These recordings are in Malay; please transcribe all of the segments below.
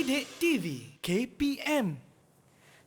Didik TV KPM.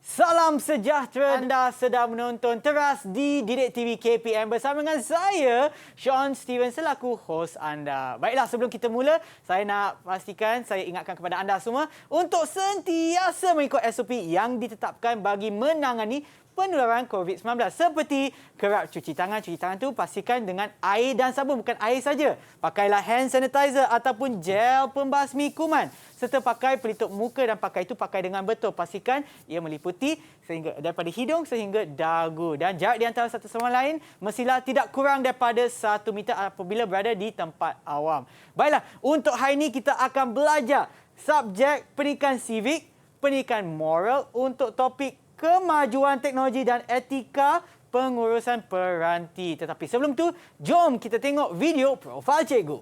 Salam sejahtera, anda sedang menonton teras di Didik TV KPM bersama dengan saya, Sean Steven selaku hos anda. Baiklah, sebelum kita mula, saya nak pastikan, saya ingatkan kepada anda semua untuk sentiasa mengikut SOP yang ditetapkan bagi menangani penularan COVID-19 seperti kerap cuci tangan. Cuci tangan tu pastikan dengan air dan sabun, bukan air saja. Pakailah hand sanitizer ataupun gel pembasmi kuman serta pakai pelitup muka dan pakai itu pakai dengan betul. Pastikan ia meliputi sehingga daripada hidung sehingga dagu dan jarak di antara satu sama lain mestilah tidak kurang daripada 1 meter apabila berada di tempat awam. Baiklah, untuk hari ini kita akan belajar subjek pendidikan civic, pendidikan moral untuk topik kemajuan teknologi dan etika pengurusan peranti. Tetapi sebelum tu, jom kita tengok video profil cikgu.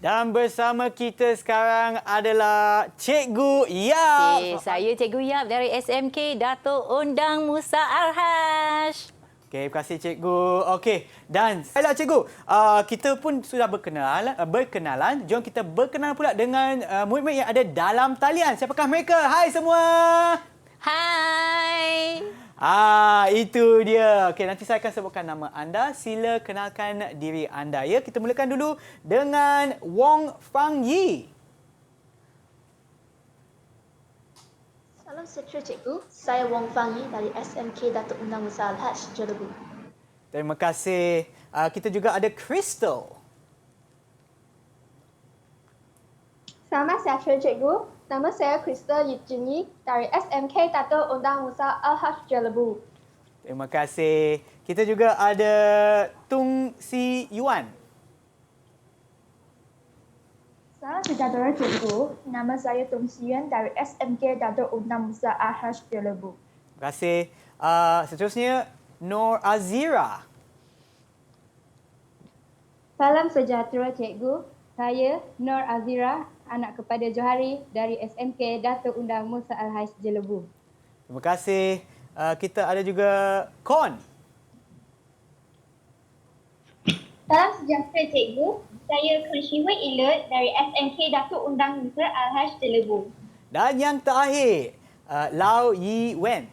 Dan bersama kita sekarang adalah Cikgu Yap. Okay, saya Cikgu Yap dari SMK Dato' Undang Musa Al-Haj. Okey, terima kasih Cikgu. Okey, dan baiklah Cikgu, kita pun sudah berkenalan. Jom kita berkenalan pula dengan murid-murid yang ada dalam talian. Siapakah mereka? Hai semua. Hai. Itu dia. Okey, nanti saya akan sebutkan nama anda. Sila kenalkan diri anda ya. Kita mulakan dulu dengan Wong Fang Yi. Salam sejahtera cikgu, saya Wong Fang Yi dari SMK Dato' Undang Musa Al-Haj, Jelebu. Terima kasih. Kita juga ada Crystal. Selamat sejahtera cikgu. Nama saya Crystal Yip Junyi dari SMK Dato' Undang Musa Al-Haj, Jelebu. Terima kasih. Kita juga ada Tung Si Yuan. Salam sejahtera cikgu. Nama saya Tung Si Yuan dari SMK Dato' Undang Musa Al-Haj, Jelebu. Terima kasih. Seterusnya Nur Azira. Salam sejahtera cikgu. Saya Nur Azira, anak kepada Johari dari SMK Dato' Undang Musa Al-Haj, Jelebu. Terima kasih. Kita ada juga Kon. Salam sejahtera cikgu. Saya Krishiwa Ilut dari SMK Dato' Undang Musa Al-Haj, Jelebu. Dan yang terakhir, Lau Yi Wen.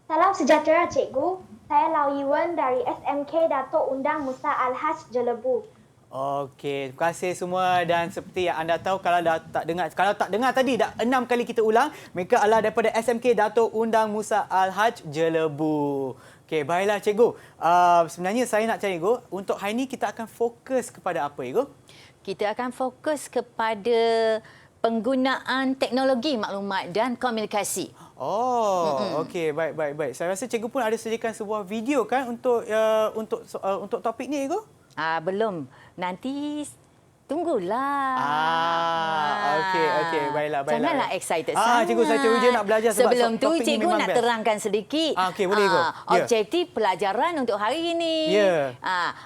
Salam sejahtera cikgu, saya Lau Yiwen dari SMK Dato' Undang Musa Al-Haj, Jelebu. Okey, terima kasih semua dan seperti yang anda tahu kalau tak dengar tadi dah 6 kali kita ulang, mereka adalah daripada SMK Dato' Undang Musa Al-Haj, Jelebu. Okey, baiklah cikgu. Sebenarnya saya nak cari cikgu, untuk hari ini kita akan fokus kepada apa cikgu? Kita akan fokus kepada penggunaan teknologi maklumat dan komunikasi. Okey, baik. Saya rasa cikgu pun ada sediakan sebuah video kan untuk topik ni cikgu? Belum. Nanti tunggulah. Okey. Baiklah. Janganlah excited sangat. Cikgu, saya je nak belajar sebab sebelum tu topik ni cikgu memang nak best. terangkan sedikit. Okey, boleh cikgu. Objektif pelajaran untuk hari ini. Ya.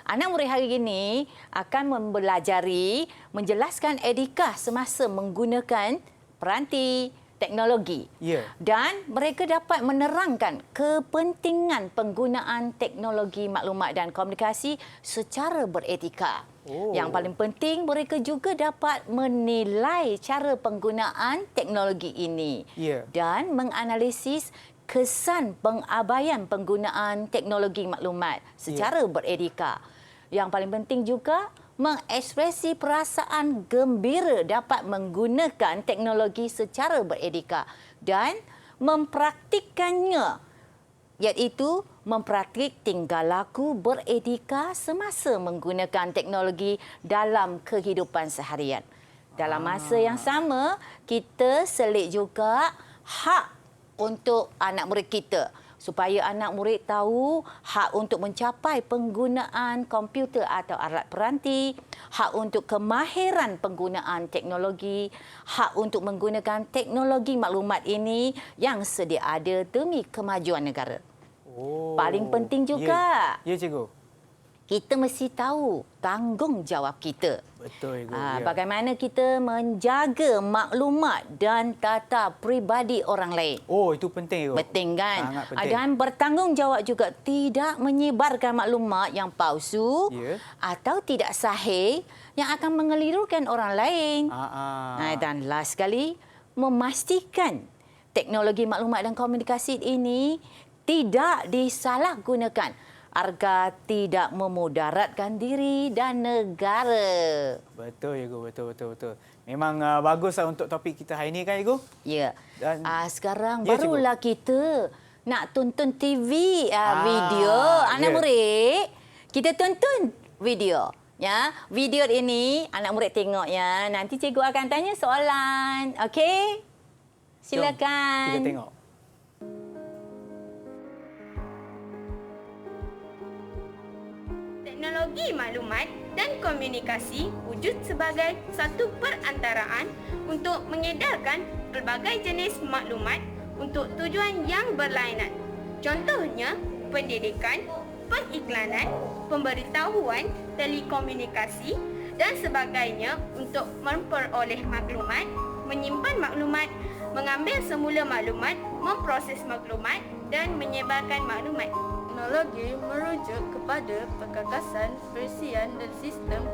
Anak murid hari ini akan mempelajari menjelaskan etika semasa menggunakan peranti teknologi. Ya. Dan mereka dapat menerangkan kepentingan penggunaan teknologi maklumat dan komunikasi secara beretika. Yang paling penting, mereka juga dapat menilai cara penggunaan teknologi ini dan menganalisis kesan pengabaian penggunaan teknologi maklumat secara beretika. Yang paling penting juga, mengekspresi perasaan gembira dapat menggunakan teknologi secara beretika dan mempraktikkannya, iaitu mempraktik tingkah laku beretika semasa menggunakan teknologi dalam kehidupan seharian. Dalam masa yang sama, kita selit juga hak untuk anak murid kita supaya anak murid tahu hak untuk mencapai penggunaan komputer atau alat peranti, hak untuk kemahiran penggunaan teknologi, hak untuk menggunakan teknologi maklumat ini yang sedia ada demi kemajuan negara. Oh. Paling penting juga, Ya, cikgu. kita mesti tahu tanggungjawab kita. Betul, cikgu. Ya. Bagaimana kita menjaga maklumat dan data peribadi orang lain. Oh, itu penting, cikgu. Penting kan? Sangat penting. Dan bertanggungjawab juga tidak menyebarkan maklumat yang palsu Ya. atau tidak sahih yang akan mengelirukan orang lain. Dan last sekali, memastikan teknologi maklumat dan komunikasi ini tidak disalahgunakan agar tidak memudaratkan diri dan negara. Betul, cikgu. Betul. Memang baguslah untuk topik kita hari ini kan, cikgu? Ya. Dan- Sekarang Ya, barulah kita nak tonton TV video anak ya. murid. Kita tonton video. Ya, video ini anak murid tengok ya. Nanti cikgu akan tanya soalan. Okey? Jom, Silakan. kita tengok. Teknologi maklumat dan komunikasi wujud sebagai satu perantaraan untuk mengedarkan pelbagai jenis maklumat untuk tujuan yang berlainan. Contohnya, pendidikan, pengiklanan, pemberitahuan, telekomunikasi dan sebagainya untuk memperoleh maklumat, menyimpan maklumat, mengambil semula maklumat, memproses maklumat dan menyebarkan maklumat. Teknologi merujuk kepada perkakasan, perisian dan sistem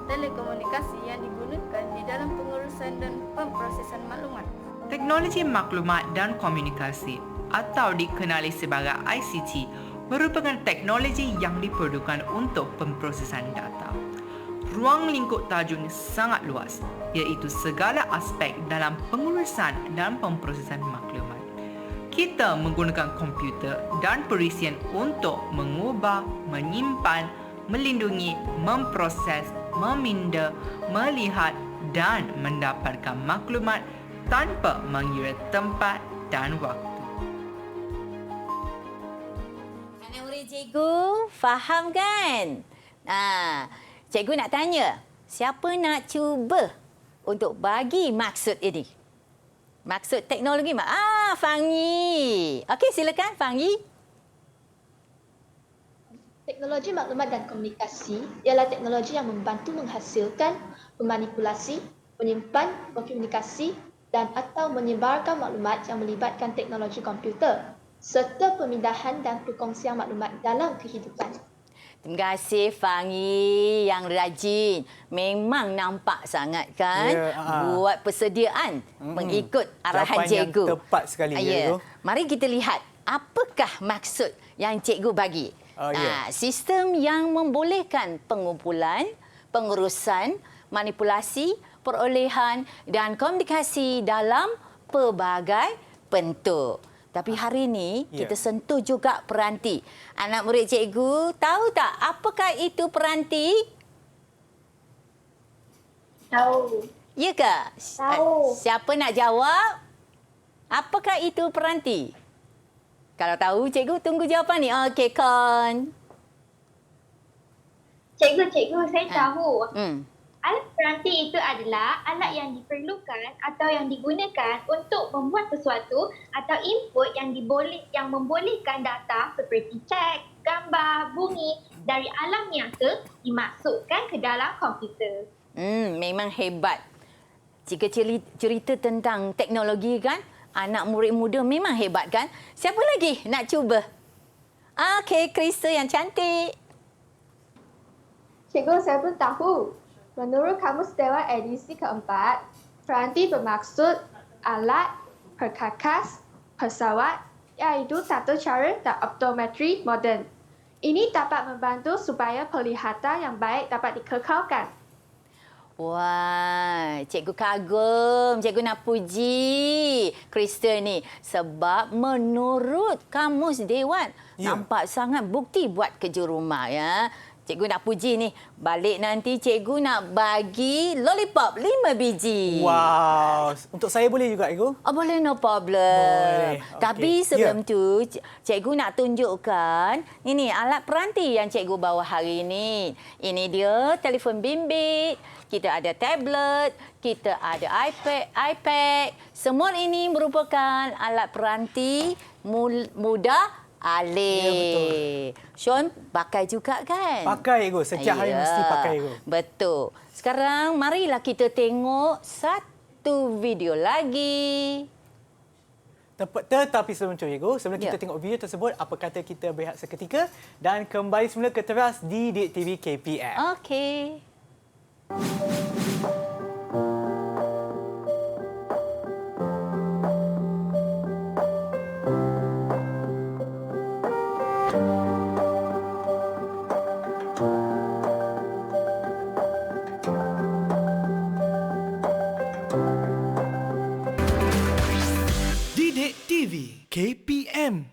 telekomunikasi yang digunakan di dalam pengurusan dan pemprosesan maklumat. Teknologi maklumat dan komunikasi atau dikenali sebagai ICT merupakan teknologi yang diperlukan untuk pemprosesan data. Ruang lingkup tajuk sangat luas, iaitu segala aspek dalam pengurusan dan pemprosesan maklumat. Kita menggunakan komputer dan perisian untuk mengubah, menyimpan, melindungi, memproses, meminda, melihat dan mendapatkan maklumat tanpa mengira tempat dan waktu. Anak murid cikgu, faham kan? Cikgu nak tanya, siapa nak cuba untuk bagi maksud ini? Maksud teknologi Fangi. Okey, silakan Fangi. Teknologi maklumat dan komunikasi ialah teknologi yang membantu menghasilkan, memanipulasi, menyimpan, berkomunikasi dan atau menyebarkan maklumat yang melibatkan teknologi komputer serta pemindahan dan perkongsian maklumat dalam kehidupan. Terima kasih Fangi yang rajin. Memang nampak sangat kan buat persediaan mengikut arahan Jawapan cikgu. yang tepat sekali, cikgu. Mari kita lihat apakah maksud yang cikgu bagi. Sistem yang membolehkan pengumpulan, pengurusan, manipulasi, perolehan dan komunikasi dalam pelbagai bentuk. Tapi hari ini kita sentuh juga peranti. Anak murid cikgu tahu tak apakah itu peranti? Tahu. Ya ke? Tahu. Siapa nak jawab? Apakah itu peranti? Kalau tahu, cikgu tunggu jawapan ni. Okey, Kon. Cikgu, saya tahu. Alat peranti itu adalah alat yang diperlukan atau yang digunakan untuk membuat sesuatu atau input yang membolehkan data seperti teks, gambar, bunyi dari alam nyata dimasukkan ke dalam komputer. Memang hebat. Jika cerita tentang teknologi kan, anak murid muda memang hebat kan? Siapa lagi nak cuba? Okey, Krista yang cantik. Cikgu, saya pun tahu. Menurut Kamus Dewan edisi keempat, peranti bermaksud alat, perkakas, pesawat iaitu satu cara dan optometri moden. Ini dapat membantu supaya penglihatan yang baik dapat dikekalkan. Wah, cikgu kagum. Cikgu nak puji Krista ni. Sebab menurut Kamus Dewan, nampak sangat bukti buat kerja rumah ya. Cikgu nak puji ni. Balik nanti cikgu nak bagi lollipop 5 biji. Wow. Untuk saya boleh juga, Cikgu? Oh, boleh, no problem. Boleh. Tapi Okey. sebelum tu, cikgu nak tunjukkan ini alat peranti yang cikgu bawa hari ini. Ini dia telefon bimbit, kita ada tablet, kita ada iPad. Semua ini merupakan alat peranti mudah alih. Ya, betul. Sean pakai juga kan? Pakai, Cikgu. Setiap hari mesti pakai, Cikgu. Betul. Sekarang marilah kita tengok satu video lagi. Tetapi sebelum itu, Cikgu, sebelum kita tengok video tersebut, apa kata kita berehat seketika dan kembali semula ke teras di Didik TV KPM. Okey. Didik TV KPM.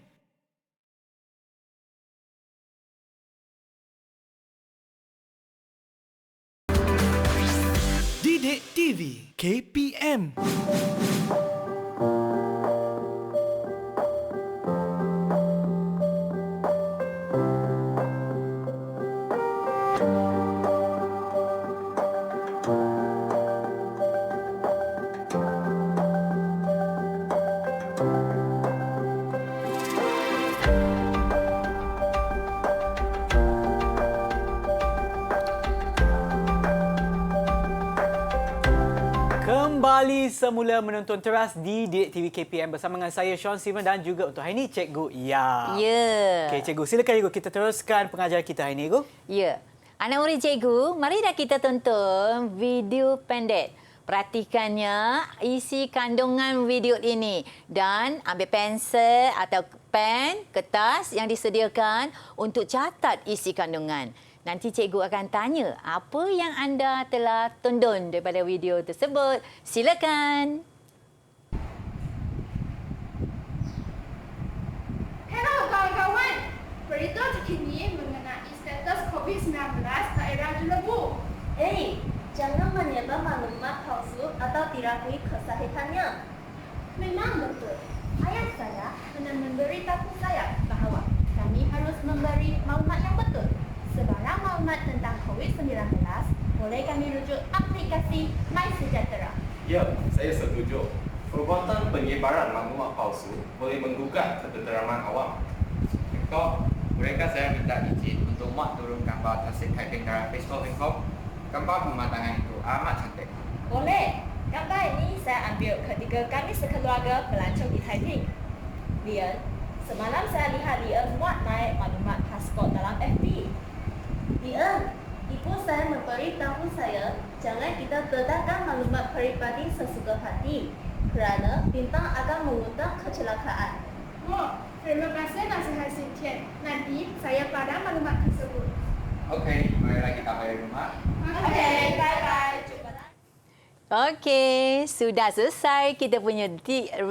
Didik TV KPM. Kembali semula menonton teras di Didik TV KPM bersama dengan saya Sean Steven dan juga untuk hari ini Cikgu Ia. Ya. Okey, Cikgu, silakan Cikgu kita teruskan pengajaran kita hari ini, Cikgu. Ya. Anak murid cikgu, mari dah kita tonton video pendek. Perhatikannya isi kandungan video ini dan ambil pensel atau pen, kertas yang disediakan untuk catat isi kandungan. Nanti cikgu akan tanya apa yang anda telah tonton daripada video tersebut. Silakan. Hello kawan-kawan, berita terkini mengenai status COVID-19 daerah Jelebu. Jangan menyebar maklumat palsu atau dirakui kesahihannya. Memang betul. Ayah saya pernah memberitahu saya bahawa kami harus memberi maklumat yang betul. Sebarang maklumat tentang COVID-19 boleh kami rujuk aplikasi MySejahtera. Ya, saya setuju. Perbuatan penyebaran maklumat palsu boleh menggugat ketenteraman awam. Kok mereka saya minta izin untuk muat turun gambar hasil typing dalam Facebook info. Gambar pematangan itu amat cantik. Boleh. Gambar ini saya ambil ketika kami sekeluarga pelancong di Taiping. Lian, semalam saya lihat Lian muat naik maklumat pasport dalam FB. Lian, ibu saya memberitahu saya jangan kita letakkan maklumat peribadi sesuka hati kerana bintang akan mengundang kecelakaan. Oh, terima kasih nasihat Sintian. Nanti saya pada maklumat tersebut. Okey, marilah kita balik rumah. Okey, bye-bye. Okey, sudah selesai kita punya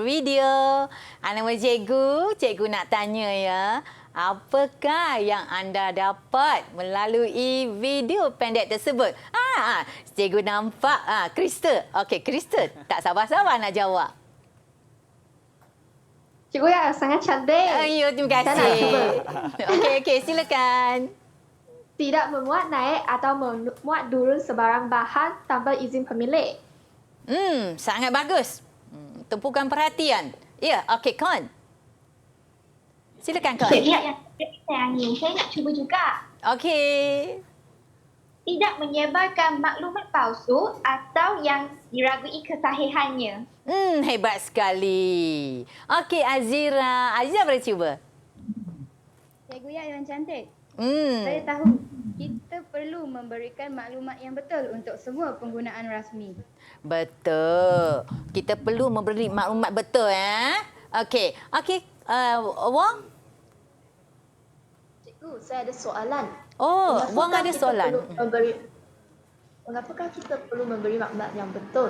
video. Anak murid cikgu, cikgu nak tanya ya. Apakah yang anda dapat melalui video pendek tersebut? Cikgu nampak Krista. Okey, Krista tak sabar-sabar nak jawab. Cikgu yang sangat cantik. Ya, terima kasih. Okey, silakan. Tidak memuat naik atau memuat turun sebarang bahan tanpa izin pemilik. Sangat bagus. Tumpukan perhatian. Ya, okey, Kon. Silakan, Kon. Saya nak cuba juga. Okey. Tidak menyebarkan maklumat palsu atau yang diragui kesahihannya. Hebat sekali. Okey, Azira. Azira boleh cuba. Cikgu yang cantik. Saya tahu kita perlu memberikan maklumat yang betul untuk semua penggunaan rasmi. Betul. Kita perlu memberi maklumat betul Okey. Wong? Cikgu, saya ada soalan. Oh, Wong ada soalan. Mengapakah kita perlu memberi maklumat yang betul?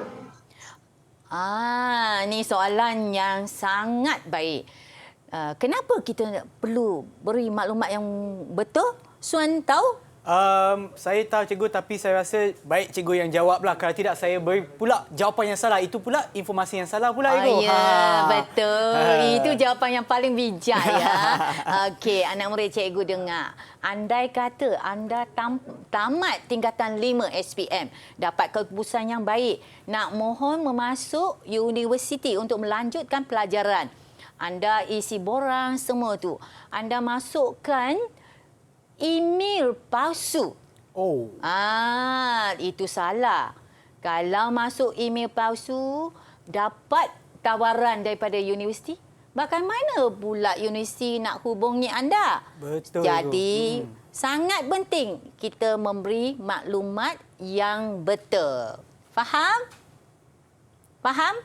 Ni soalan yang sangat baik. Kenapa kita perlu beri maklumat yang betul? Suan tahu? Saya tahu cikgu, tapi saya rasa baik cikgu yang jawablah. Kalau tidak saya beri pula jawapan yang salah. Itu pula informasi yang salah pula cikgu. Betul. Itu jawapan yang paling bijak ya. Okey, anak murid cikgu dengar. Andai kata anda tamat tingkatan 5 SPM, dapat keputusan yang baik, nak mohon memasuk universiti untuk melanjutkan pelajaran. Anda isi borang semua tu. Anda masukkan email palsu. Itu salah. Kalau masuk email palsu, dapat tawaran daripada universiti, bagaimana pula universiti nak hubungi anda? Betul. Jadi, sangat penting kita memberi maklumat yang betul. Faham? Faham?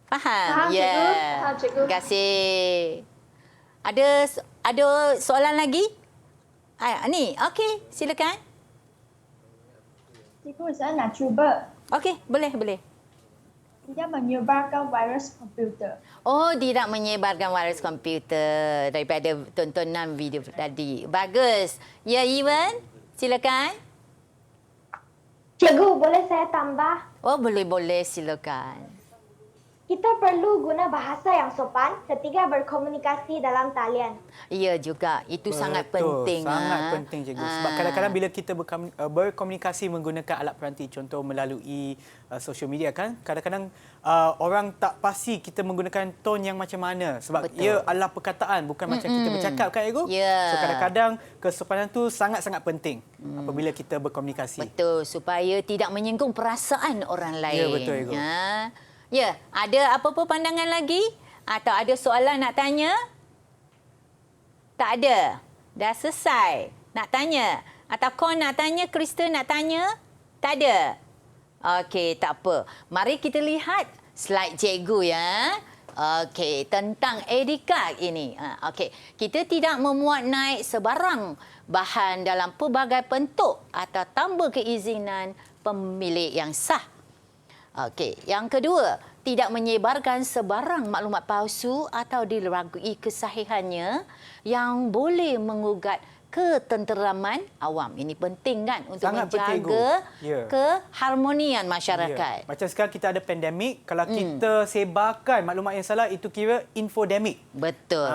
Faham? Faham, cikgu. Faham, cikgu. Terima kasih. Ada soalan lagi? Ni, okey, silakan. Cikgu, saya nak cuba. Okey, boleh. Tidak menyebarkan virus komputer. Oh, tidak menyebarkan virus komputer daripada tontonan video tadi. Bagus. Ya, Iwan, silakan. Cikgu, boleh saya tambah? Oh, boleh, silakan. Kita perlu guna bahasa yang sopan ketika berkomunikasi dalam talian. Ya juga, itu sangat penting. Sangat penting cikgu. Sebab kadang-kadang bila kita berkomunikasi menggunakan alat peranti, contoh melalui social media kan, kadang-kadang orang tak pasti kita menggunakan tone yang macam mana. Sebab ia adalah perkataan, bukan macam kita bercakap kan cikgu. So kadang-kadang kesopanan tu sangat-sangat penting apabila kita berkomunikasi. Betul, supaya tidak menyinggung perasaan orang lain. Ya, betul cikgu. Ya, ada apa-apa pandangan lagi? Atau ada soalan nak tanya? Tak ada. Dah selesai. Nak tanya? Atau kau nak tanya? Krista nak tanya? Tak ada. Okey, tak apa. Mari kita lihat slide cikgu ya. Okey, tentang ID card ini. Okey, kita tidak memuat naik sebarang bahan dalam pelbagai bentuk atau tanpa keizinan pemilik yang sah. Okey, yang kedua, tidak menyebarkan sebarang maklumat palsu atau diragui kesahihannya yang boleh mengugat ketenteraman awam. Ini penting kan untuk sangat menjaga keharmonian masyarakat. Macam sekarang kita ada pandemik, kalau kita sebarkan maklumat yang salah, itu kira infodemik. Betul.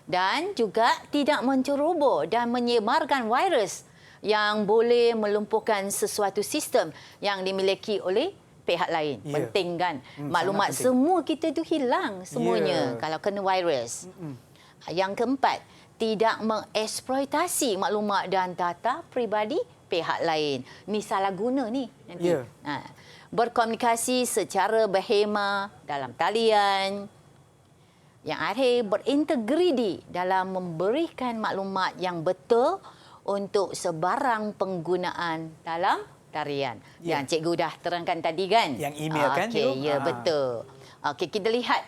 Dan juga tidak menceroboh dan menyebarkan virus yang boleh melumpuhkan sesuatu sistem yang dimiliki oleh pihak lain. Penting kan? Maklumat semua kita tu hilang semuanya kalau kena virus. Yang keempat, tidak mengeksploitasi maklumat dan data peribadi pihak lain. Ni salah guna ni nanti. Berkomunikasi secara berhemah dalam talian. Yang akhir, berintegriti dalam memberikan maklumat yang betul untuk sebarang penggunaan dalam tarian. Yang cikgu dah terangkan tadi kan? Yang email kan? Okey, ya betul. Okey, kita lihat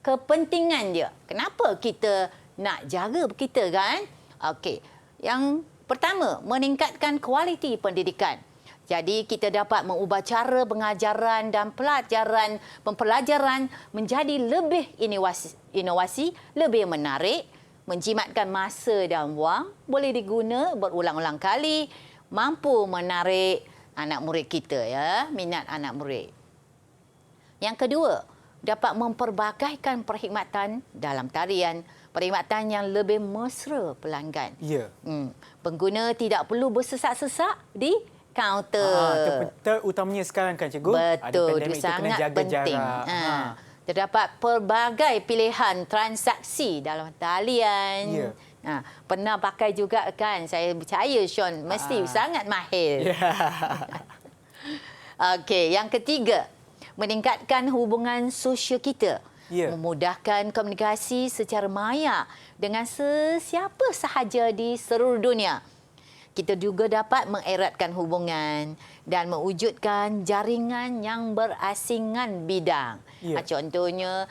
kepentingan dia. Kenapa kita nak jaga kita kan? Okey, yang pertama, meningkatkan kualiti pendidikan. Jadi kita dapat mengubah cara pengajaran dan pembelajaran menjadi lebih inovasi, lebih menarik, menjimatkan masa dan wang, boleh diguna berulang-ulang kali, mampu menarik anak murid kita ya, minat anak murid. Yang kedua, dapat memperbagaikan perkhidmatan dalam tarian, perkhidmatan yang lebih mesra pelanggan. Pengguna tidak perlu bersesak-sesak di kaunter. Terutamanya sekarang kan cikgu, betul, ada pandemik, itu sangat kena jaga penting. Jarak. Terdapat pelbagai pilihan transaksi dalam talian. Pernah pakai juga kan? Saya percaya Sean mesti sangat mahir. Okey, yang ketiga, meningkatkan hubungan sosial kita. Memudahkan komunikasi secara maya dengan sesiapa sahaja di seluruh dunia. Kita juga dapat mengeratkan hubungan dan mewujudkan jaringan yang berasingan bidang. Contohnya,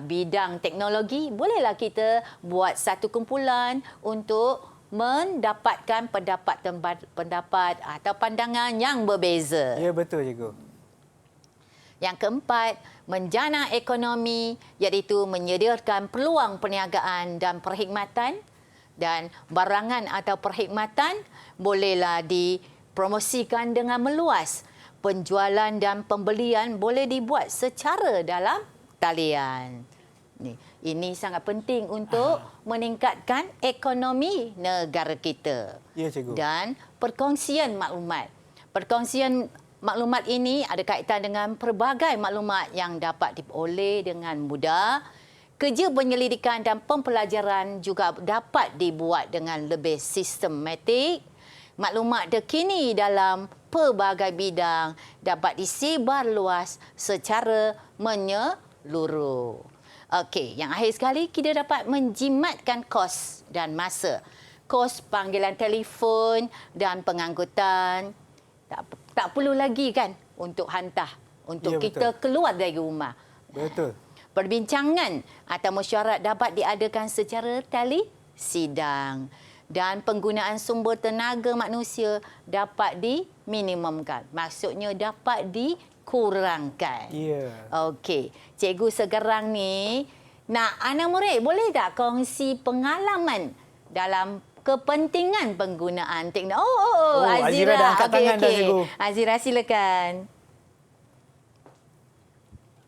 bidang teknologi, bolehlah kita buat satu kumpulan untuk mendapatkan pendapat atau pandangan yang berbeza. Ya, betul cikgu. Yang keempat, menjana ekonomi, iaitu menyediakan peluang perniagaan dan perkhidmatan Dan barangan atau perkhidmatan bolehlah dipromosikan dengan meluas. Penjualan dan pembelian boleh dibuat secara dalam talian. Ini sangat penting untuk meningkatkan ekonomi negara kita. Ya, cikgu. Dan perkongsian maklumat. Perkongsian maklumat ini ada kaitan dengan pelbagai maklumat yang dapat diperoleh dengan mudah. Kerja penyelidikan dan pempelajaran juga dapat dibuat dengan lebih sistematik. Maklumat terkini dalam pelbagai bidang dapat disebar luas secara menyeluruh. Okey, yang akhir sekali kita dapat menjimatkan kos dan masa. Kos panggilan telefon dan pengangkutan tak perlu lagi kan untuk hantar untuk kita keluar dari rumah. Betul. Perbincangan atau mesyuarat dapat diadakan secara telesidang dan penggunaan sumber tenaga manusia dapat diminimumkan. Maksudnya dapat dikurangkan. Ya. Okey, cikgu sekarang ni nak anak murid boleh tak kongsi pengalaman dalam kepentingan penggunaan teknologi? Azira dah angkat tangan dah, cikgu. Azira silakan.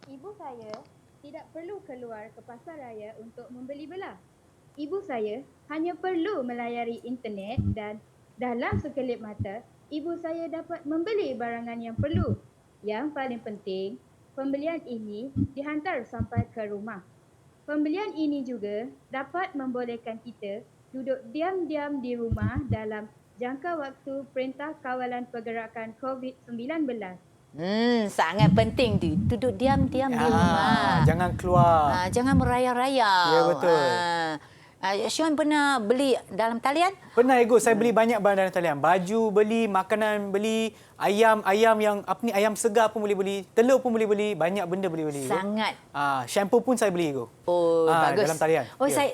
Ibu saya tidak perlu keluar ke pasar raya untuk membeli belah. Ibu saya hanya perlu melayari internet dan dalam sekelip mata, ibu saya dapat membeli barangan yang perlu. Yang paling penting, pembelian ini dihantar sampai ke rumah. Pembelian ini juga dapat membolehkan kita duduk diam-diam di rumah dalam jangka waktu Perintah Kawalan Pergerakan COVID-19. Sangat penting tu. Duduk diam-diam di rumah. Jangan keluar. Jangan merayau-rayau. Ya, betul. Syuan pernah beli dalam talian? Pernah, Ego. Saya beli banyak barang dalam talian. Baju beli, makanan beli, ayam yang ayam segar pun boleh beli, telur pun boleh beli, banyak benda boleh beli. Sangat. Shampoo pun saya beli, Ego. Oh, bagus. Dalam talian. Oh, ya.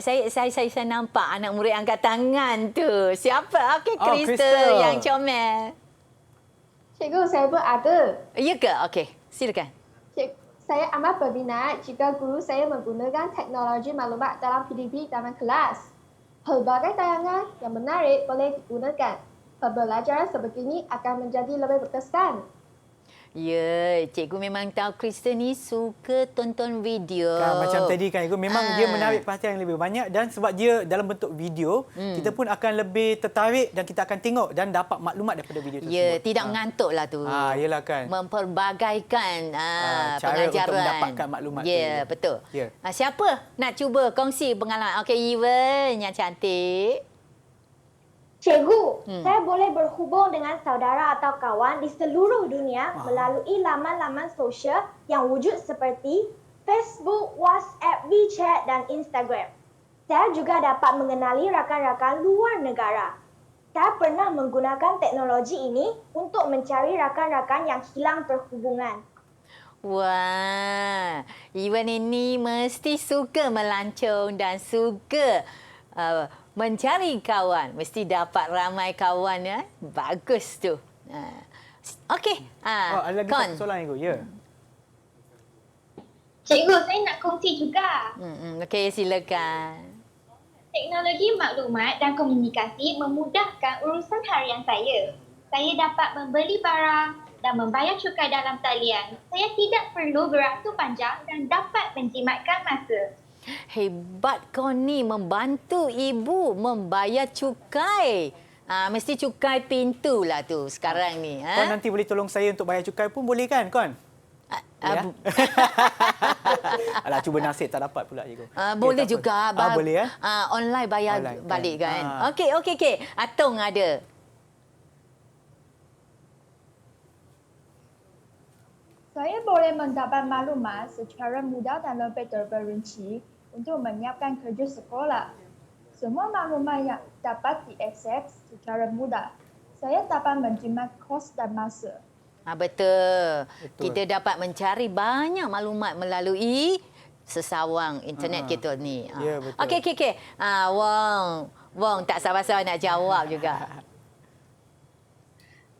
Saya nampak anak murid angkat tangan tu. Siapa? Okey, Crystal Crystal yang comel. Cikgu, saya pun ada. Ya ke? Okey, silakan. Saya amat berminat jika guru saya menggunakan teknologi maklumat dalam PDB dalam kelas. Pelbagai tayangan yang menarik boleh digunakan. Pembelajaran sebegini akan menjadi lebih berkesan. Ya, cikgu memang tahu Kristen ni suka tonton video. Macam tadi kan, Ego, memang dia menarik perhatian yang lebih banyak dan sebab dia dalam bentuk video, kita pun akan lebih tertarik dan kita akan tengok dan dapat maklumat daripada video tersebut. Ya, tidak mengantuklah tu. Yelah kan. Memperbagaikan cara pengajaran. untuk mendapatkan maklumat tu. Ya, betul. Ya. Siapa nak cuba kongsi pengalaman? Okey, Iwan yang cantik. Cikgu, saya boleh berhubung dengan saudara atau kawan di seluruh dunia melalui laman-laman sosial yang wujud seperti Facebook, WhatsApp, WeChat dan Instagram. Saya juga dapat mengenali rakan-rakan luar negara. Saya pernah menggunakan teknologi ini untuk mencari rakan-rakan yang hilang perhubungan. Wah, Iwan ini mesti suka melancong dan suka mencari kawan. Mesti dapat ramai kawan ya. Bagus tu. Okey. Ada lagi satu soalan, Ibu. Ya. Cikgu, saya nak kongsi juga. Okey, silakan. Teknologi maklumat dan komunikasi memudahkan urusan harian saya. Saya dapat membeli barang dan membayar cukai dalam talian. Saya tidak perlu beratur panjang dan dapat menjimatkan masa. Hebat kau ni membantu ibu membayar cukai. Mesti cukai pintu lah tu sekarang ni. Kau nanti boleh tolong saya untuk bayar cukai pun boleh kan, Kon? Ya? Alah, cuba nasib tak dapat pula, Cikgu. Boleh juga. Boleh ya? Online bayar online, balik kan. Okey. Atung ada. Saya boleh mendapat maklumat secara mudah dan lebih terperinci untuk menyiapkan kerja sekolah. Semua maklumat yang dapat diakses secara mudah. Saya dapat menjimat kos dan masa. Betul. Kita dapat mencari banyak maklumat melalui sesawang internet kita ni. Ya, betul. Okey. Wong tak sabar-sabar nak jawab juga.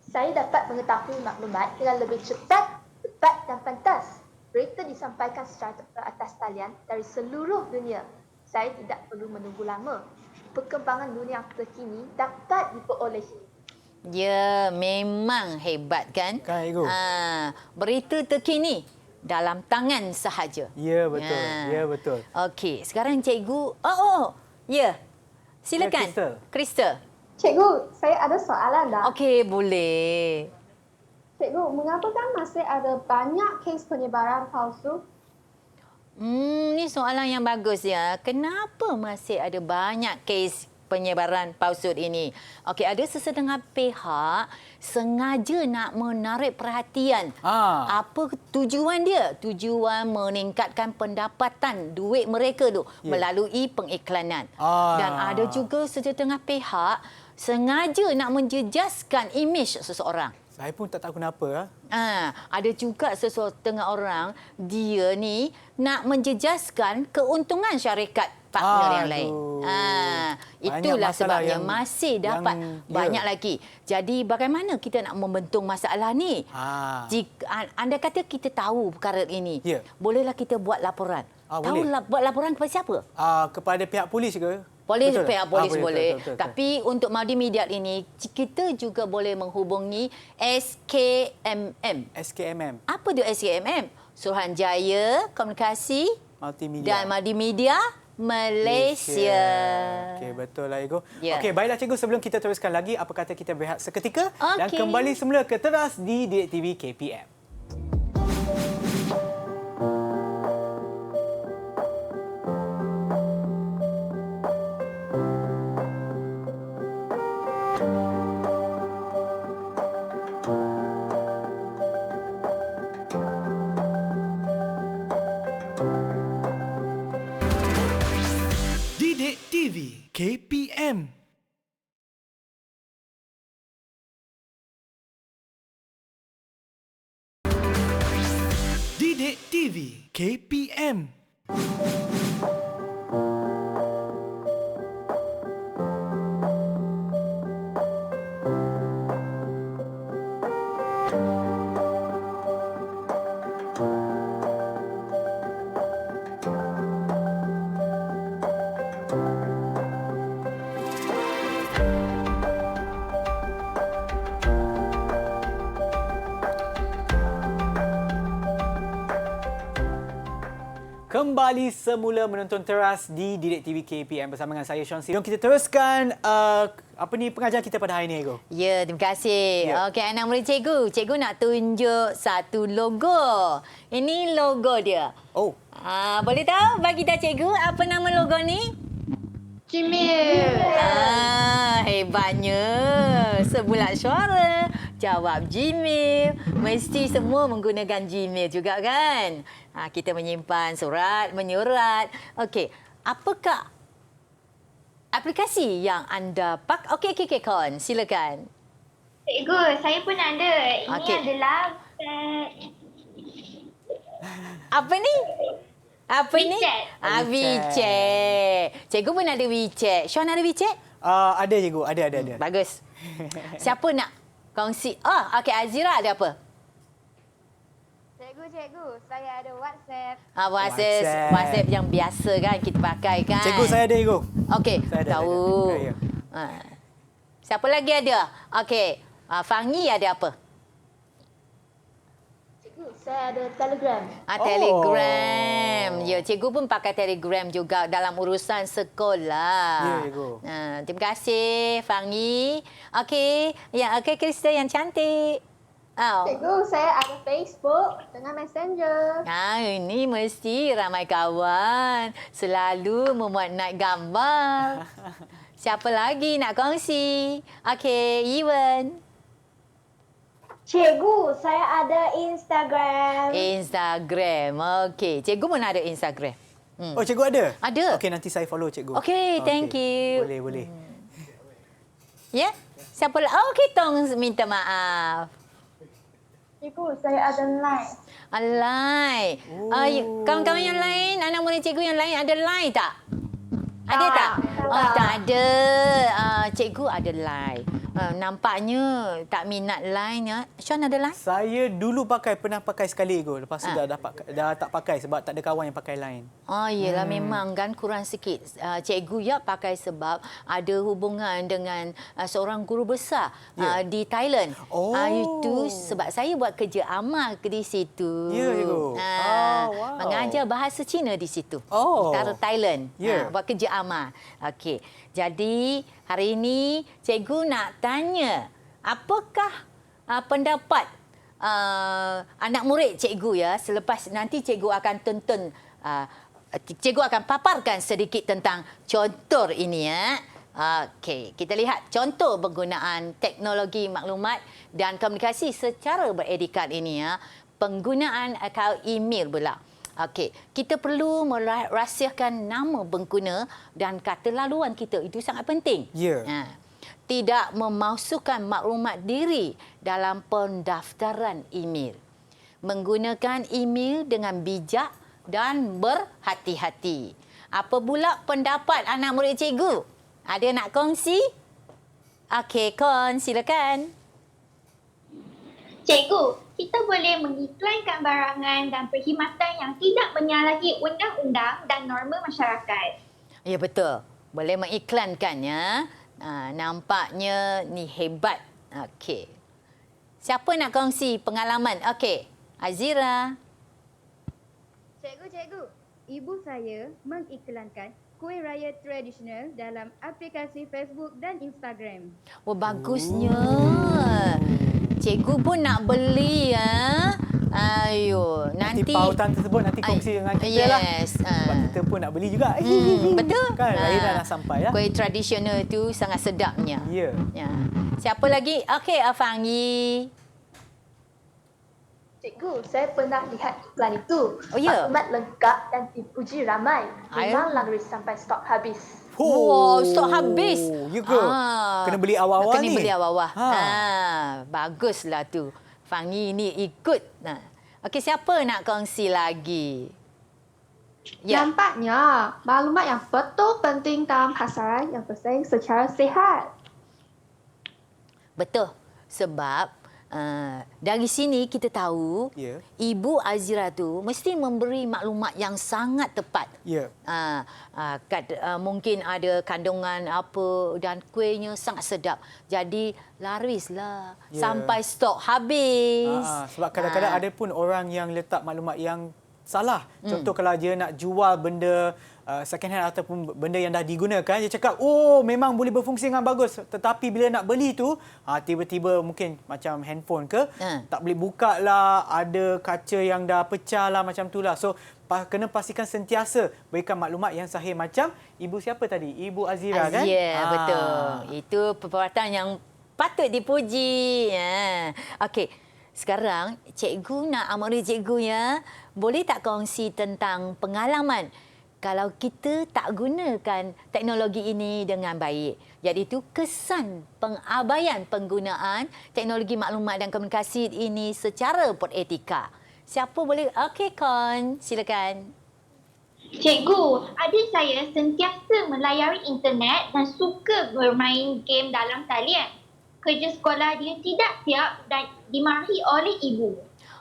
Saya dapat mengetahui maklumat dengan lebih cepat, tepat dan pantas. Berita disampaikan secara teratas talian dari seluruh dunia. Saya tidak perlu menunggu lama. perkembangan dunia terkini dapat diperolehi. Ya, memang hebat kan? Kan, Cikgu? Berita terkini dalam tangan sahaja. Ya, betul. Ya, betul. Okey, sekarang cikgu... Ya. Silakan. Ya, Krista. Cikgu, saya ada soalan dah. Okey, boleh. Cikgu, mengapakah masih ada banyak kes penyebaran palsu? Ni soalan yang bagus ya. Kenapa masih ada banyak kes penyebaran palsu ini? Okey, ada sesetengah pihak sengaja nak menarik perhatian. Apa tujuan dia? Tujuan meningkatkan pendapatan duit mereka tu melalui pengiklanan. Dan ada juga sesetengah pihak sengaja nak menjejaskan imej seseorang. Saya pun tak tahu kenapa. Ada juga sesetengah orang, dia ni nak menjejaskan keuntungan syarikat partner yang lain. Itulah sebabnya masih dapat banyak lagi. Jadi bagaimana kita nak membentung masalah ni? Jika anda kata kita tahu perkara ini, bolehlah kita buat laporan. Buat laporan kepada siapa? Kepada pihak polis ke? Polis, pihak polis boleh. Betul. Tapi untuk multimedia ini, kita juga boleh menghubungi SKMM. SKMM. Apa tu SKMM? Suruhanjaya Komunikasi Multimedia. dan Multimedia Malaysia. Okey, betul lah, Cikgu. Ya. Okey, baiklah Cikgu, sebelum kita teruskan lagi, apa kata kita berehat seketika dan Okey. kembali semula ke Teras di Didik TV KPM. Didik TV KPM. Didik TV KPM. Kembali semula menonton Teras di Didik TV KPM bersama dengan saya Sean C. Jom kita teruskan pengajaran kita pada hari ini, Cikgu. Ya, terima kasih. Okey, anak murid cikgu. Cikgu nak tunjuk satu logo. Ini logo dia. Boleh tahu bagi tahu cikgu apa nama logo ni? Gmail. Hebatnya. Sebulat suara. Jawab Gmail. Mesti semua menggunakan Gmail juga kan? Kita menyimpan surat, menyurat. Okey, apakah aplikasi yang anda pakai? Okey, Kon. Silakan. Cikgu, saya pun ada. Ini adalah apa ni? Apa ni? WeChat. WeChat. Cikgu pun ada WeChat. Sean ada WeChat? Ada, Cikgu. Ada. Bagus. Siapa nak kongsi? Okey, Azira ada apa? Cikgu, saya ada WhatsApp. WhatsApp yang biasa kan kita pakai kan? Cikgu, saya ada, Cikgu. Okey, tahu. Ada. Siapa lagi ada? Okey, Fangi ada apa? Cikgu, saya ada Telegram. Telegram. Ya, cikgu pun pakai Telegram juga dalam urusan sekolah. Ya, Cikgu. Terima kasih, Fangi. Okey, Krista yang cantik. Cikgu, saya ada Facebook dengan Messenger. Ini mesti ramai kawan. Selalu memuat naik gambar. Siapa lagi nak kongsi? Okey, Iwan. Cikgu, saya ada Instagram. Instagram. Okey, cikgu pun ada Instagram. Cikgu ada? Ada. Okey, nanti saya follow cikgu. Okey, thank you. Boleh. Ya? Siapa lagi? Okey, Tong minta maaf. Cikgu, saya ada Line. Line. Kawan-kawan yang lain, anak murid cikgu yang lain ada Line tak? Ada tak? Tak ada. Cikgu ada Line. nampaknya tak minat line ya. Sean ada line? Saya dulu pernah pakai sekali ego. Lepas tu dah tak pakai sebab tak ada kawan yang pakai line. Oh, iyalah memang kan kurang sikit. Cikgu ya pakai sebab ada hubungan dengan seorang guru besar di Thailand. Itu sebab saya buat kerja amal di situ. Ya, cikgu. Wow. Mengajar bahasa Cina di situ. Antara Thailand. Buat kerja amal. Okey. Jadi hari ini cikgu nak tanya, apakah pendapat anak murid cikgu ya, selepas nanti cikgu akan tonton, cikgu akan paparkan sedikit tentang contoh ini ya. Okey, kita lihat contoh penggunaan teknologi maklumat dan komunikasi secara beretikat ini ya. Penggunaan akaun email pula. Okey, kita perlu merahsiakan nama pengguna dan kata laluan kita. Itu sangat penting. Tidak memalsukan maklumat diri dalam pendaftaran email. Menggunakan email dengan bijak dan berhati-hati. Apa pula pendapat anak murid cikgu? Ada nak kongsi? Okey, Kon, silakan. Cikgu, kita boleh mengiklankan barangan dan perkhidmatan yang tidak menyalahi undang-undang dan norma masyarakat. Ya, betul. Boleh mengiklankannya. Nampaknya ni hebat. Okey. Siapa nak kongsi pengalaman? Okey, Azira. Cikgu, ibu saya mengiklankan kuih raya tradisional dalam aplikasi Facebook dan Instagram. Oh, bagusnya. Cikgu pun nak beli ya. Ayo, nanti pautan tersebut nanti kongsi dengan kita lah. Sebab kita pun nak beli juga. Betul. Kan, raya dah sampai ya. Kuih tradisional tu sangat sedapnya. Ya. Siapa lagi? Okey, Afangi. Cikgu, saya pernah lihat iklan itu. Maklumat lengkap dan dipuji ramai. Memang laris sampai stok habis. Stok habis. Ya ke? Kena beli awal-awal ni. Kena beli awal-awal. Baguslah tu. Fangi ni ikut. Okey, siapa nak kongsi lagi? Nampaknya maklumat yang betul penting dalam pasaran yang bersaing secara sihat. Betul. Sebab dari sini kita tahu Ibu Azira tu mesti memberi maklumat yang sangat tepat. Mungkin ada kandungan apa dan kuihnya sangat sedap. Jadi larislah sampai stok habis. Sebab kadang-kadang ada pun orang yang letak maklumat yang salah. Contoh kalau dia nak jual benda second hand ataupun benda yang dah digunakan, dia cakap, oh memang boleh berfungsi dengan bagus. Tetapi bila nak beli tu, tiba-tiba mungkin macam handphone ke, tak boleh buka lah, ada kaca yang dah pecah lah, macam tu lah. So, kena pastikan sentiasa berikan maklumat yang sahih. Macam ibu siapa tadi? Ibu Azira kan? Ya, betul. Itu perbuatan yang patut dipuji. Okey, sekarang cikgu nak amari cikgu ya. Boleh tak kongsi tentang pengalaman kalau kita tak gunakan teknologi ini dengan baik? Jadi itu kesan pengabaian penggunaan teknologi maklumat dan komunikasi ini secara beretika. Siapa boleh? Okey, Kon, silakan. Cikgu, adik saya sentiasa melayari internet dan suka bermain game dalam talian. Kerja sekolah dia tidak siap dan dimarahi oleh ibu.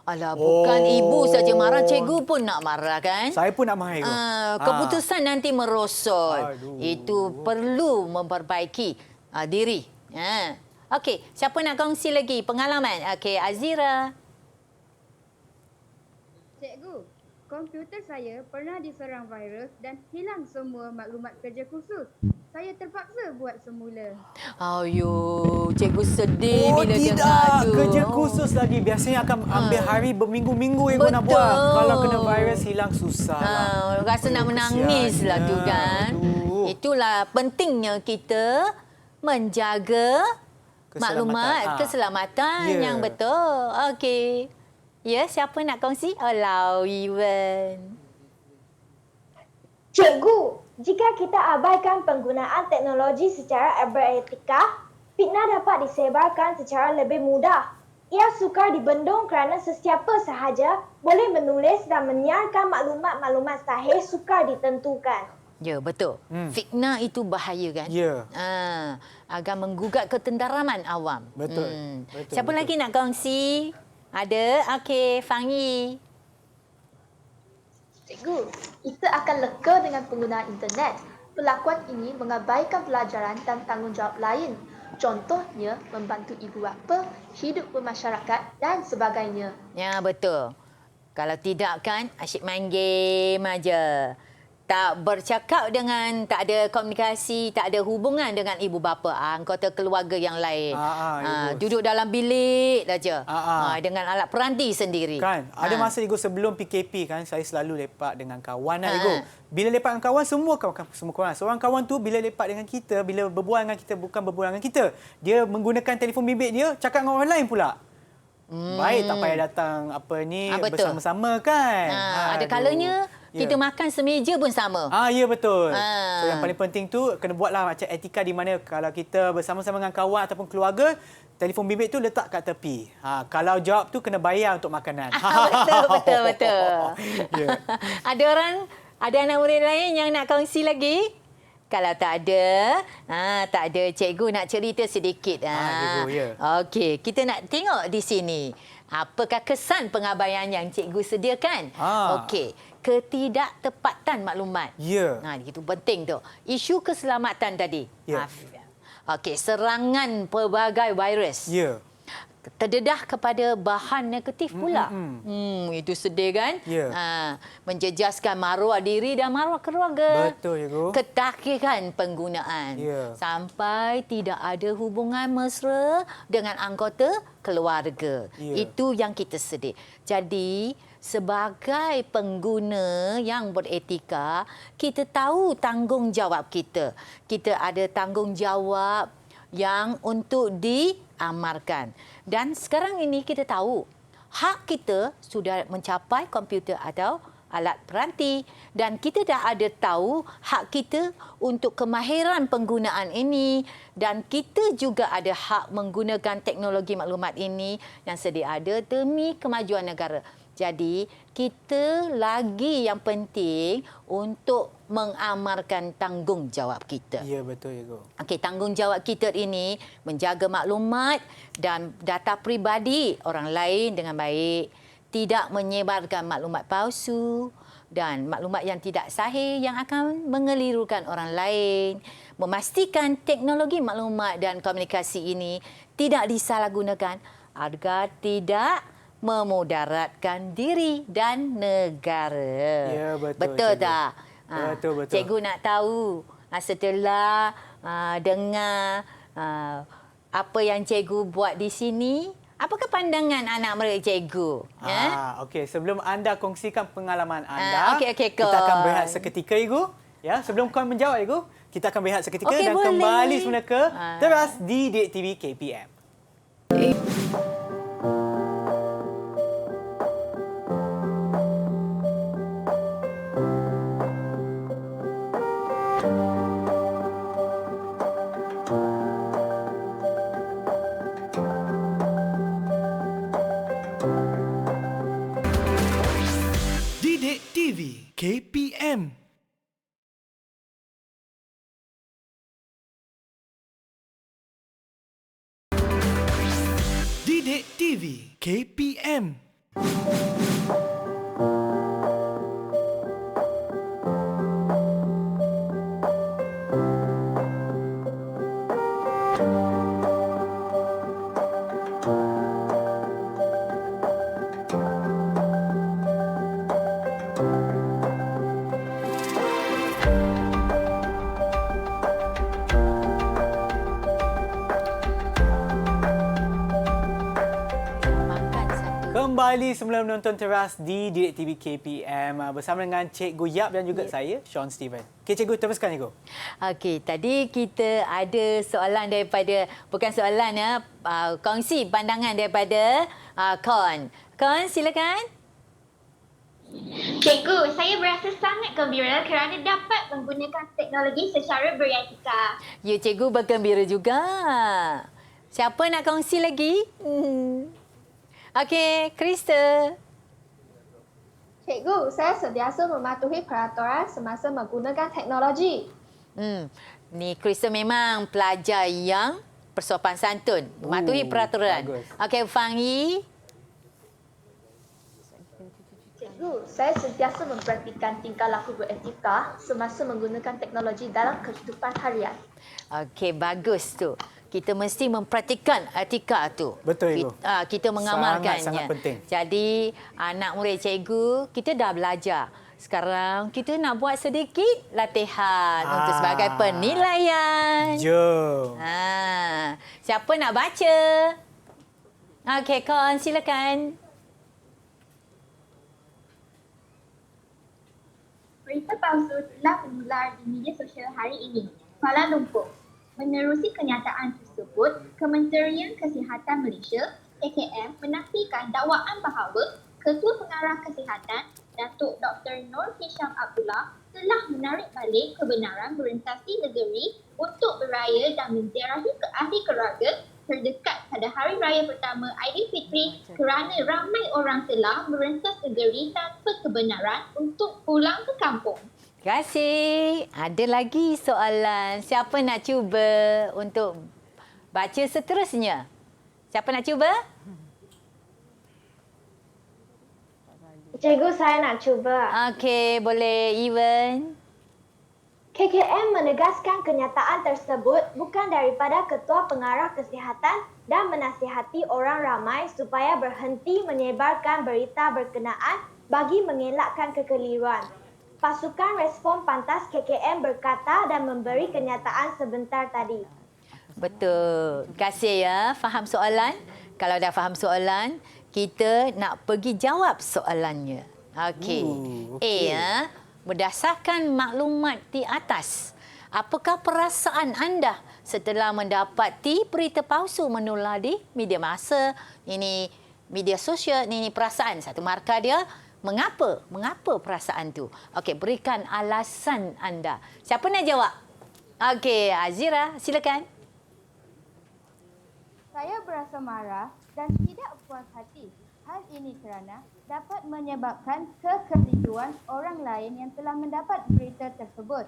Alah, bukan ibu saja marah, cikgu pun nak marah kan? Saya pun nak marah, ibu. Keputusan nanti merosot. Itu perlu memperbaiki diri. Okey, siapa nak kongsi lagi pengalaman? Okey, Azira. Cikgu, komputer saya pernah diserang virus dan hilang semua maklumat kerja khusus. Saya terpaksa buat semula. Ayo, cikgu sedih bila dengar tu. Kerja khusus lagi. Biasanya akan ambil hari berminggu-minggu ibu nak buat. Kalau kena virus hilang susah lah. Rasa nak menangis lah tu kan. Itulah pentingnya kita menjaga maklumat, keselamatan yang betul. Okey. Ya, siapa nak kongsi? Lau Iwan. Cikgu, jika kita abaikan penggunaan teknologi secara beretika, fitnah dapat disebarkan secara lebih mudah. Ia sukar dibendung kerana sesiapa sahaja boleh menulis dan menyiarkan maklumat-maklumat sahih sukar ditentukan. Ya, betul. Fitnah itu bahaya kan? Ya. Agar menggugat ketenteraman awam. Betul. Siapa lagi nak kongsi? Ada? Okey, Fangi. Cikgu, kita akan lega dengan penggunaan internet. Perlakuan ini mengabaikan pelajaran dan tanggungjawab lain. Contohnya, membantu ibu bapa, hidup bermasyarakat dan sebagainya. Ya, betul. Kalau tidak kan, asyik main game aja. Tak bercakap dengan, tak ada komunikasi, tak ada hubungan dengan ibu bapa, anggota keluarga yang lain. Duduk dalam bilik saja dengan alat peranti sendiri. Kan, ada masa Igu sebelum PKP kan, saya selalu lepak dengan kawan Igu. Bila lepak dengan kawan, semua kawan. Seorang kawan tu bila lepak dengan kita, bila berbual dengan kita, bukan berbual dengan kita, dia menggunakan telefon bimbit dia, cakap dengan orang lain pula. Baik tak payah datang bersama-sama kan. Ada kalanya kita makan semeja pun sama. Ya, betul. So yang paling penting tu kena buatlah macam etika di mana kalau kita bersama-sama dengan kawan ataupun keluarga, telefon bimbit tu letak kat tepi. Kalau jawab tu kena bayar untuk makanan. Betul. Ada anak murid lain yang nak kongsi lagi? Kalau tak ada, cikgu nak cerita sedikit. Okey, kita nak tengok di sini. Apakah kesan pengabaian yang cikgu sediakan? Okey, ketidaktepatan maklumat. Itu penting tu. Isu keselamatan tadi. Okey, serangan pelbagai virus. Terdedah kepada bahan negatif pula. Itu sedih kan? Menjejaskan maruah diri dan maruah keluarga. Betul, Cikgu. Ketakihan penggunaan. Sampai tidak ada hubungan mesra dengan anggota keluarga. Itu yang kita sedih. Jadi, sebagai pengguna yang beretika, kita tahu tanggungjawab kita. Kita ada tanggungjawab yang untuk diamarkan. Dan sekarang ini kita tahu hak kita sudah mencapai komputer atau alat peranti dan kita dah ada tahu hak kita untuk kemahiran penggunaan ini dan kita juga ada hak menggunakan teknologi maklumat ini yang sedia ada demi kemajuan negara. Jadi, kita lagi yang penting untuk mengamarkan tanggungjawab kita. Ya, betul, Cikgu. Okey, tanggungjawab kita ini menjaga maklumat dan data peribadi orang lain dengan baik, tidak menyebarkan maklumat palsu dan maklumat yang tidak sahih yang akan mengelirukan orang lain, memastikan teknologi maklumat dan komunikasi ini tidak disalahgunakan agar tidak memudaratkan diri dan negara. Ya, betul. Betul tak? Betul. Cikgu nak tahu setelah dengar apa yang cikgu buat di sini, apakah pandangan anak murid cikgu? Okey, sebelum anda kongsikan pengalaman anda, kita akan berehat seketika, Cikgu. Ya, sebelum kau menjawab, Cikgu, kita akan berehat seketika dan boleh. kembali semula ke Teras di Didik TV KPM. Didik TV KPM. Didik TV KPM. Kembali semula menonton Teras di Didik TV KPM bersama dengan Cikgu Yap dan juga saya, Sean Steven. Okey, Cikgu, teruskan, Cikgu. Okey, tadi kita ada soalan daripada, bukan soalan kongsi pandangan daripada Kon. Kon, silakan. Cikgu, saya berasa sangat gembira kerana dapat menggunakan teknologi secara beretika. Ya, cikgu bergembira juga. Siapa nak kongsi lagi? Okey, Krista. Cikgu, saya sentiasa mematuhi peraturan semasa menggunakan teknologi. Ni Krista memang pelajar yang bersopan santun, mematuhi peraturan. Okey, Fangi. Cikgu, saya sentiasa mempraktikkan tingkah laku beretika semasa menggunakan teknologi dalam kehidupan harian. Okey, bagus tu. Kita mesti mempraktikkan etika tu. Betul, Ibu. Kita mengamalkannya. Sangat penting. Jadi, anak murid cikgu, kita dah belajar. Sekarang, kita nak buat sedikit latihan untuk sebagai penilaian. Jom. Siapa nak baca? Okey, Kon, silakan. Berita palsu telah mengular di media sosial hari ini, Kuala Lumpur. Menerusi kenyataan tersebut, Kementerian Kesihatan Malaysia (KKM) menafikan dakwaan bahawa Ketua Pengarah Kesihatan Datuk Dr. Nur Hisham Abdullah telah menarik balik kebenaran berorientasi negeri untuk beraya dan menziarahi ke ahli keluarga terdekat pada hari raya pertama Aidilfitri kerana ramai orang telah merentas negeri tanpa kebenaran untuk pulang ke kampung. Terima kasih. Ada lagi soalan. Siapa nak cuba untuk baca seterusnya? Siapa nak cuba? Cikgu, saya nak cuba. Okey, boleh. Ewan. KKM menegaskan kenyataan tersebut bukan daripada Ketua Pengarah Kesihatan dan menasihati orang ramai supaya berhenti menyebarkan berita berkenaan bagi mengelakkan kekeliruan. Pasukan Respon Pantas KKM berkata dan memberi kenyataan sebentar tadi. Betul. Terima kasih ya. Faham soalan? Kalau dah faham soalan, kita nak pergi jawab soalannya. Okey. A, berdasarkan maklumat di atas, apakah perasaan anda setelah mendapati berita palsu menular di media masa? Ini media sosial, ini perasaan. Satu markah dia. Mengapa? Mengapa perasaan tu? Okey, berikan alasan anda. Siapa nak jawab? Okey, Azira, silakan. Saya berasa marah dan tidak puas hati. Hal ini kerana dapat menyebabkan kekeliruan orang lain yang telah mendapat berita tersebut.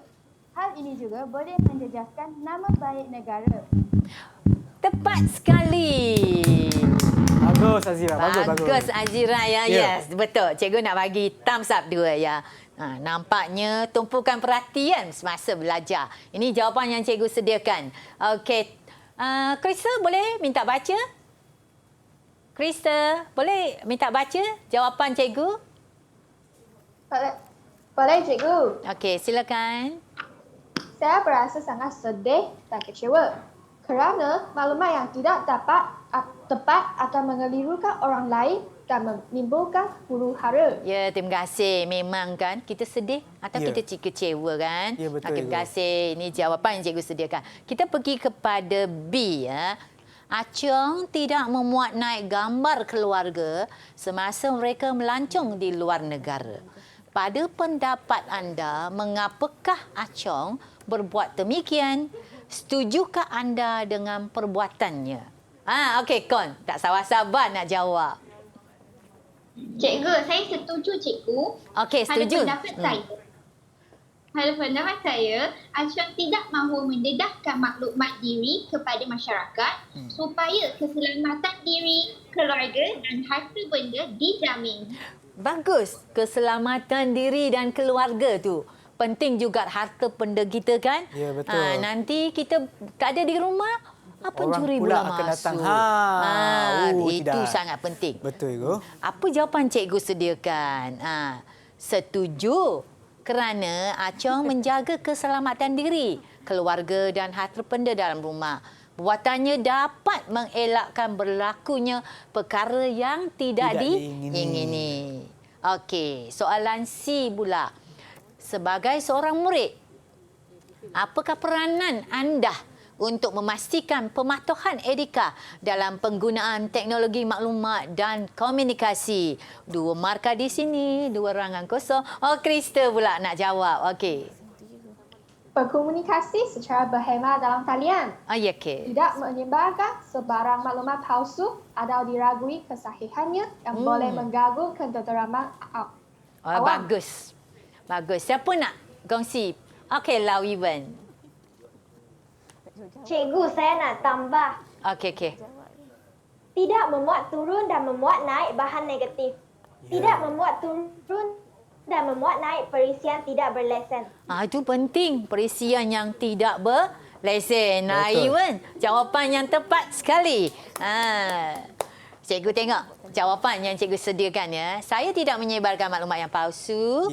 Hal ini juga boleh menjejaskan nama baik negara. Tepat sekali. Bagus Azira, bagus. Bagus Azira ya. Yes, betul. Cikgu nak bagi thumbs up 2 ya. Nampaknya tumpukan perhatian semasa belajar. Ini jawapan yang cikgu sediakan. Okey. Krista boleh minta baca? Krista, boleh minta baca jawapan cikgu? Boleh, cikgu. Okey, silakan. Saya berasa sangat sedih dan kecewa kerana maklumat yang tidak tepat akan mengelirukan orang lain dan menimbulkan huru-hara. Ya, terima kasih. Memang kan kita sedih atau kita kecewa kan? Ya, betul. Terima kasih. Ini jawapan yang cikgu sediakan. Kita pergi kepada B ya. Acong tidak memuat naik gambar keluarga semasa mereka melancong di luar negara. Pada pendapat anda, mengapakah Acong berbuat demikian? Setujukah anda dengan perbuatannya? Okey, Kon. Tak sabar-sabar nak jawab. Cikgu, saya setuju cikgu. Okey, setuju. Pada pendapat saya, Acong tidak mahu mendedahkan maklumat diri kepada masyarakat supaya keselamatan diri, keluarga dan harta benda dijamin. Bagus. Keselamatan diri dan keluarga tu. Penting juga harta benda kita kan? Ya, betul. Nanti kita tak ada di rumah, apa orang curi pula bola akan masuk. datang. Itu tidak. sangat penting. Betul, Ibu. Apa jawapan cikgu sediakan? Setuju. Kerana Acong menjaga keselamatan diri, keluarga dan harta benda dalam rumah. Perbuatannya dapat mengelakkan berlakunya perkara yang tidak diingini. Okey, soalan C pula. Sebagai seorang murid, apakah peranan anda untuk memastikan pematuhan etika dalam penggunaan teknologi maklumat dan komunikasi? 2 markah di sini, 2 rangan kosong. Krista pula nak jawab. Okey. Berkomunikasi secara berhemah dalam talian. Okey. Tidak menyebarkan sebarang maklumat palsu atau diragui kesahihannya yang boleh mengganggu ketenteraman. Bagus. Siapa nak kongsi? Okey, Lau Iwan. Cikgu, saya nak tambah. Okey. Tidak memuat turun dan memuat naik bahan negatif. Tidak memuat turun dan memuat naik perisian tidak berlesen. Itu penting, perisian yang tidak berlesen. Iwan, jawapan yang tepat sekali. Cikgu tengok jawapan yang cikgu sediakan ya. Saya tidak menyebarkan maklumat yang palsu.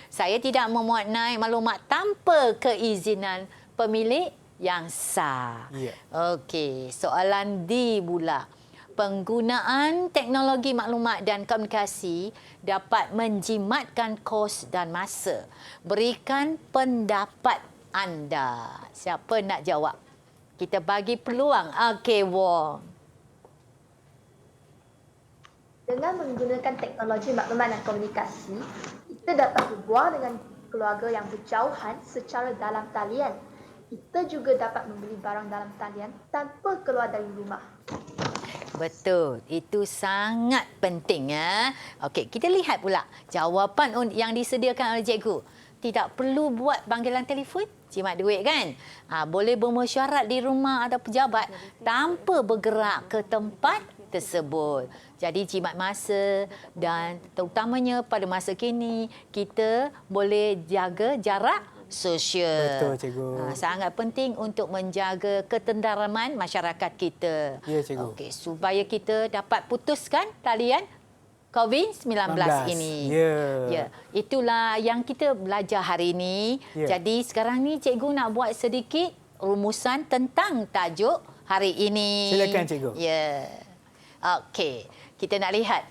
Saya tidak memuat naik maklumat tanpa keizinan pemilik yang sah. Okey, soalan D pula. Penggunaan teknologi maklumat dan komunikasi dapat menjimatkan kos dan masa. Berikan pendapat anda. Siapa nak jawab? Kita bagi peluang. Okey, Wong. Dengan menggunakan teknologi maklumat dan komunikasi, kita dapat berbual dengan keluarga yang berjauhan secara dalam talian. Kita juga dapat membeli barang dalam talian tanpa keluar dari rumah. Betul. Itu sangat penting. Okey, kita lihat pula jawapan yang disediakan oleh cikgu. Tidak perlu buat panggilan telefon, jimat duit kan? Boleh bermesyuarat di rumah ada pejabat tanpa bergerak ke tempat tersebut. Jadi jimat masa dan terutamanya pada masa kini kita boleh jaga jarak sosial. Betul, cikgu. Sangat penting untuk menjaga ketenteraman masyarakat kita. Ya, cikgu. Okey, supaya kita dapat putuskan talian COVID-19 ini. Ya. Itulah yang kita belajar hari ini. Jadi sekarang ni cikgu nak buat sedikit rumusan tentang tajuk hari ini. Silakan, cikgu. Ya. Okey, kita nak lihat.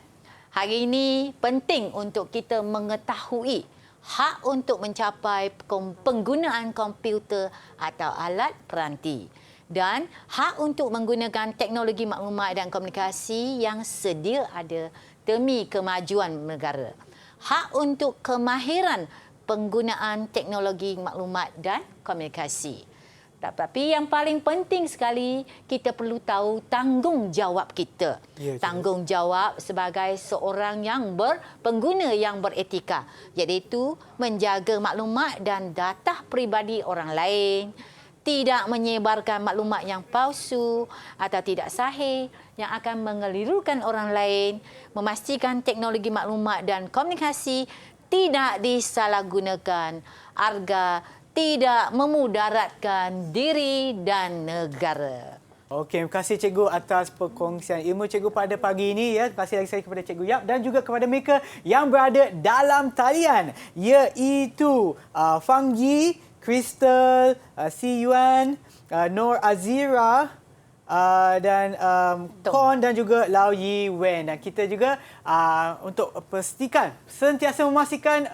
Hari ini penting untuk kita mengetahui hak untuk mencapai penggunaan komputer atau alat peranti dan hak untuk menggunakan teknologi maklumat dan komunikasi yang sedia ada demi kemajuan negara. Hak untuk kemahiran penggunaan teknologi maklumat dan komunikasi. Tapi yang paling penting sekali, kita perlu tahu tanggungjawab kita. Tanggungjawab sebagai seorang yang pengguna yang beretika, iaitu menjaga maklumat dan data peribadi orang lain, tidak menyebarkan maklumat yang palsu atau tidak sahih yang akan mengelirukan orang lain, memastikan teknologi maklumat dan komunikasi tidak disalahgunakan, tidak memudaratkan diri dan negara. Okey, terima kasih cikgu atas perkongsian ilmu cikgu pada pagi ini ya. Terima kasih lagi sekali kepada cikgu Yap dan juga kepada mereka yang berada dalam talian, iaitu Fanggi, Crystal, Si Yuan, Nur Azira dan Kon dan juga Lau Yi Wen. Dan kita juga untuk pastikan sentiasa memastikan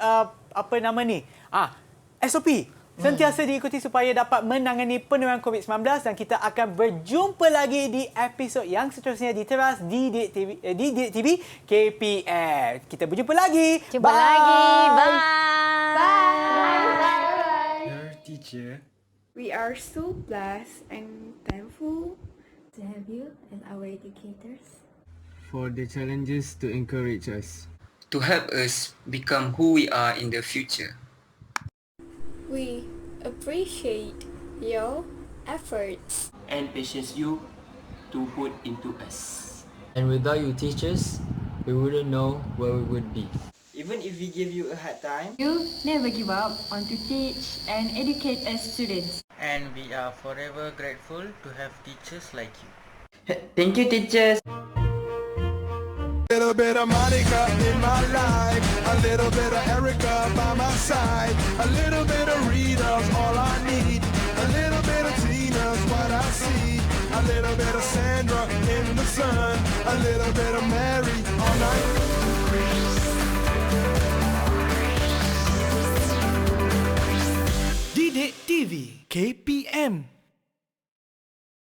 SOP sentiasa diikuti supaya dapat menangani penularan COVID-19 dan kita akan berjumpa lagi di episod yang seterusnya di Teras Didik TV KPM. Kita berjumpa lagi. Jumpa lagi. Bye. Bye. Dear teacher, we are so blessed and thankful to have you as our educators. for the challenges to encourage us. To help us become who we are in the future. We appreciate your efforts and patience you to put into us. And without you teachers, we wouldn't know where we would be. Even if we give you a hard time, you never give up on to teach and educate us students. And we are forever grateful to have teachers like you. Thank you, teachers. Little bit of Monica in my life, a little bit of Erica by my side, a little bit of Rita's all I need, a little bit of Tina's what I see, a little bit of Sandra in the sun, a little bit of Mary all night. Didik TV KPM